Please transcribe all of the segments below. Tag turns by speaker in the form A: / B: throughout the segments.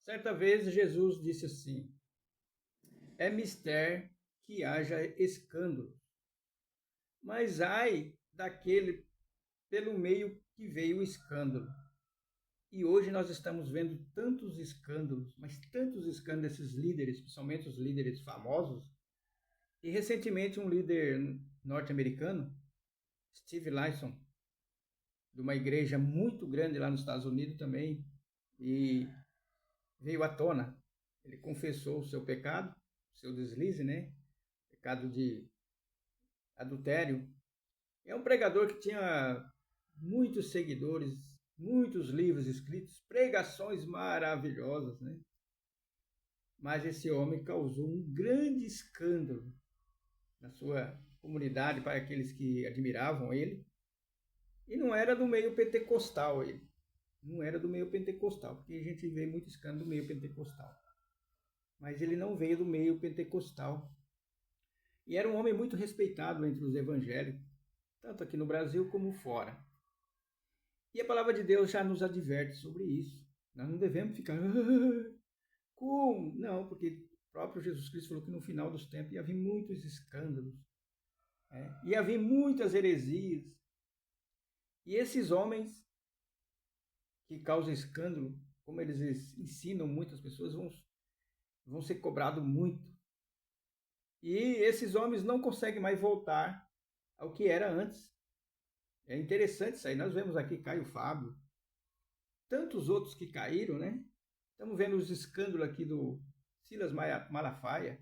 A: Certa vez Jesus disse assim: é mister que haja escândalo, mas ai daquele pelo meio que veio o escândalo. E hoje nós estamos vendo tantos escândalos, mas tantos escândalos desses líderes, principalmente os líderes famosos. E recentemente um líder norte-americano, Steve Lawson, de uma igreja muito grande lá nos Estados Unidos também, e veio à tona. Ele confessou o seu pecado, o seu deslize, né? Pecado de adultério. É um pregador que tinha muitos seguidores, muitos livros escritos, pregações maravilhosas, né? Mas esse homem causou um grande escândalo na sua comunidade para aqueles que admiravam ele. E não era do meio pentecostal ele. Não era do meio pentecostal, porque a gente vê muito escândalo do meio pentecostal. Mas ele não veio do meio pentecostal. E era um homem muito respeitado entre os evangélicos, tanto aqui no Brasil como fora. E a palavra de Deus já nos adverte sobre isso. Nós não devemos ficar como? Não, porque o próprio Jesus Cristo falou que no final dos tempos ia haver muitos escândalos, ia haver muitas heresias. E esses homens que causam escândalo, como eles ensinam muitas pessoas, vão ser cobrados muito. E esses homens não conseguem mais voltar ao que era antes. É interessante isso aí. Nós vemos aqui Caio Fábio, tantos outros que caíram, né? Estamos vendo os escândalos aqui do Silas Malafaia,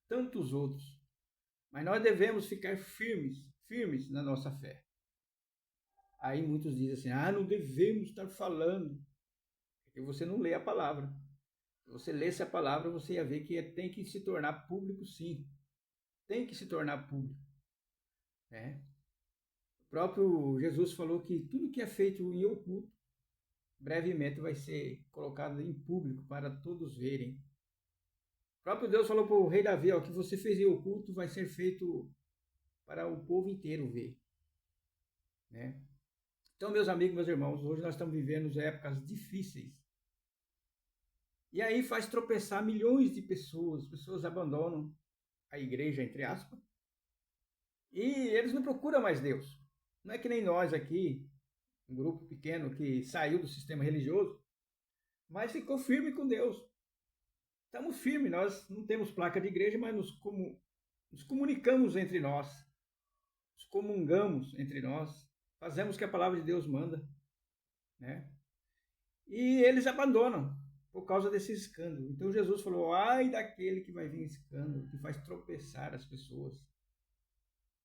A: tantos outros. Mas nós devemos ficar firmes na nossa fé. Aí muitos dizem assim: não devemos estar falando, porque você não lê a palavra. Se você lesse a palavra, você ia ver que tem que se tornar público, sim. Tem que se tornar público. Né? O próprio Jesus falou que tudo que é feito em oculto, brevemente vai ser colocado em público para todos verem. O próprio Deus falou para o rei Davi: o que você fez em oculto vai ser feito para o povo inteiro ver. Né? Então, meus amigos, meus irmãos, hoje nós estamos vivendo épocas difíceis. E aí faz tropeçar milhões de pessoas. Pessoas abandonam a igreja, entre aspas, e eles não procuram mais Deus. Não é que nem nós aqui, um grupo pequeno que saiu do sistema religioso, mas ficou firme com Deus. Estamos firmes, nós não temos placa de igreja, mas nos comunicamos entre nós, nos comungamos entre nós, fazemos o que a palavra de Deus manda, né? E eles abandonam por causa desse escândalo. Então Jesus falou: ai daquele que vai vir escândalo, que faz tropeçar as pessoas.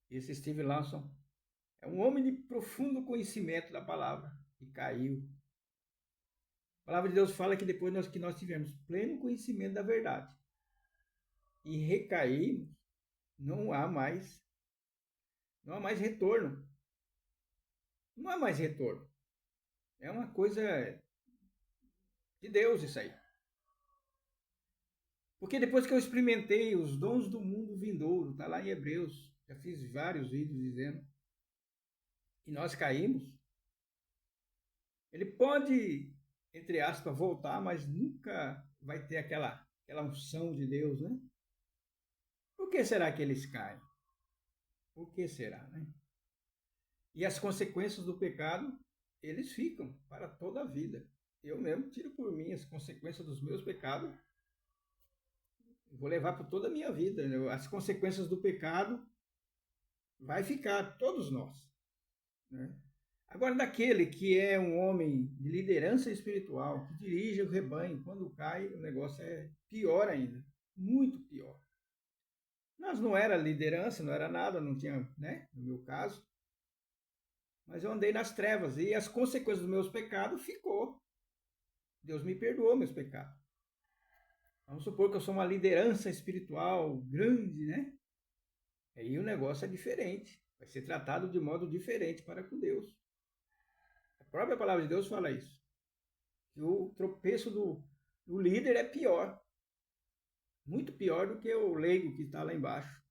A: Esse Steve Lawson é um homem de profundo conhecimento da palavra e caiu. A palavra de Deus fala que depois que nós tivemos pleno conhecimento da verdade e recaímos, não há mais retorno. Não há mais retorno. É uma coisa de Deus isso aí. Porque depois que eu experimentei os dons do mundo vindouro, está lá em Hebreus, já fiz vários vídeos dizendo, e nós caímos, ele pode, entre aspas, voltar, mas nunca vai ter aquela unção de Deus, né? Por que será que eles caem? Por que será, né? E as consequências do pecado, eles ficam para toda a vida. Eu mesmo tiro por mim as consequências dos meus pecados, vou levar por toda a minha vida. Né? As consequências do pecado vai ficar, todos nós. Né? Agora, daquele que é um homem de liderança espiritual, que dirige o rebanho, quando cai, o negócio é pior ainda, muito pior. Nós não era liderança, não era nada, não tinha, né, no meu caso, mas eu andei nas trevas e as consequências dos meus pecados ficou. Deus me perdoou meus pecados. Vamos supor que eu sou uma liderança espiritual grande, né? Aí o negócio é diferente, vai ser tratado de modo diferente para com Deus. A própria palavra de Deus fala isso. Que o tropeço do líder é pior. Muito pior do que o leigo que está lá embaixo.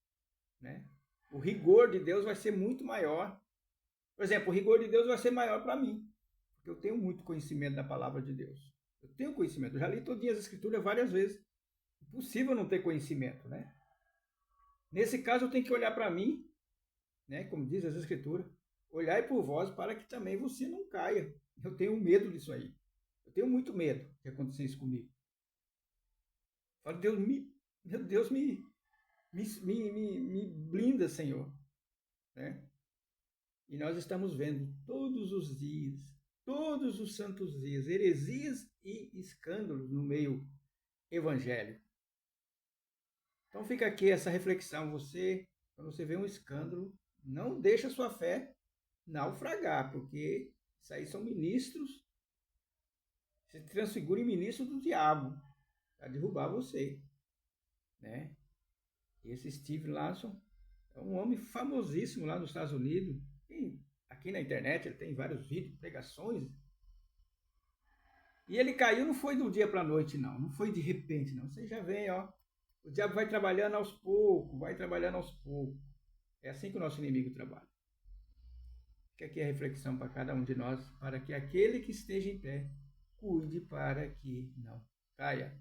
A: Né? O rigor de Deus vai ser muito maior. Por exemplo, o rigor de Deus vai ser maior para mim. Porque eu tenho muito conhecimento da palavra de Deus. Eu tenho conhecimento. Eu já li todinha as escrituras várias vezes. Impossível não ter conhecimento, né? Nesse caso, eu tenho que olhar para mim, né? Como diz as escrituras, olhai por vós para que também você não caia. Eu tenho medo disso aí. Eu tenho muito medo de acontecer isso comigo. Falo, meu Deus, me blinda, Senhor. Né? E nós estamos vendo todos os dias, todos os santos dias, heresias e escândalos no meio evangélico. Então fica aqui essa reflexão. Você, quando você vê um escândalo, não deixa a sua fé naufragar, porque isso aí são ministros, se transfigura em ministro do diabo, para derrubar você. Né? Esse Steve Larson é um homem famosíssimo lá nos Estados Unidos. Aqui na internet ele tem vários vídeos, pregações. E ele caiu não foi do dia para a noite, não. Não foi de repente, não. Você já vem, ó. O diabo vai trabalhando aos poucos, vai trabalhando aos poucos. É assim que o nosso inimigo trabalha. Fica aqui a reflexão para cada um de nós, para que aquele que esteja em pé cuide para que não caia.